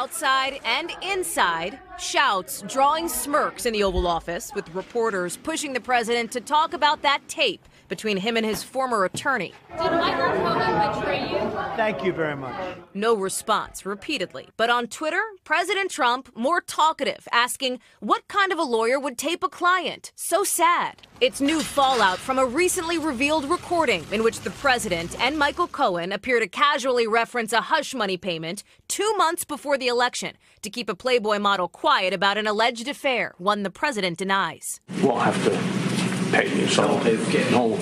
outside and inside, shouts drawing smirks in the Oval Office, with reporters pushing the president to talk about that tape between him and his former attorney. Did Michael Cohen betray you? Thank you very much. No response repeatedly. But on Twitter, President Trump more talkative, asking what kind of a lawyer would tape a client. So sad. It's new fallout from a recently revealed recording in which the president and Michael Cohen appear to casually reference a hush money payment 2 months before the election to keep a Playboy model quiet about an alleged affair, one the president denies. We'll have to pay you. So no.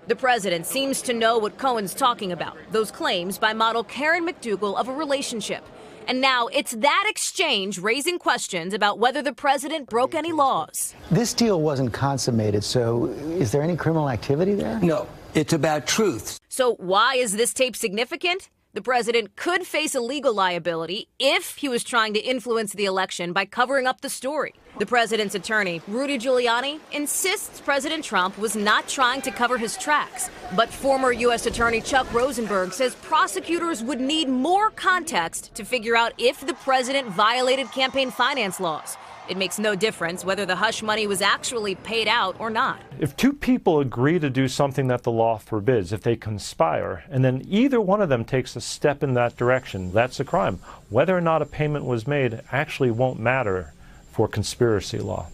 The president seems to know what Cohen's talking about, those claims by model Karen McDougal of a relationship. And now it's that exchange raising questions about whether the president broke any laws. This deal wasn't consummated, so is there any criminal activity there? No, it's about truth. So why is this tape significant? The president could face a legal liability if he was trying to influence the election by covering up the story. The president's attorney, Rudy Giuliani, insists President Trump was not trying to cover his tracks. But former U.S. Attorney Chuck Rosenberg says prosecutors would need more context to figure out if the president violated campaign finance laws. It makes no difference whether the hush money was actually paid out or not. If two people agree to do something that the law forbids, if they conspire, and then either one of them takes a step in that direction, that's a crime. Whether or not a payment was made actually won't matter for conspiracy law.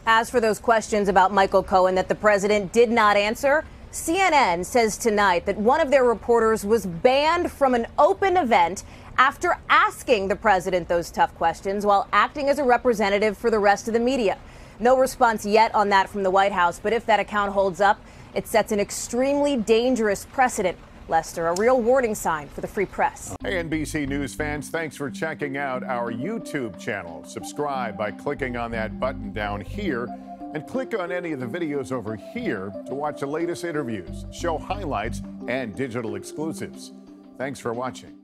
As for those questions about Michael Cohen that the president did not answer, CNN says tonight that one of their reporters was banned from an open event after asking the president those tough questions while acting as a representative for the rest of the media. No response yet on that from the White House, but if that account holds up, it sets an extremely dangerous precedent. Lester, a real warning sign for the free press. Hey, NBC News fans, thanks for checking out our YouTube channel. Subscribe by clicking on that button down here and click on any of the videos over here to watch the latest interviews, show highlights, and digital exclusives. Thanks for watching.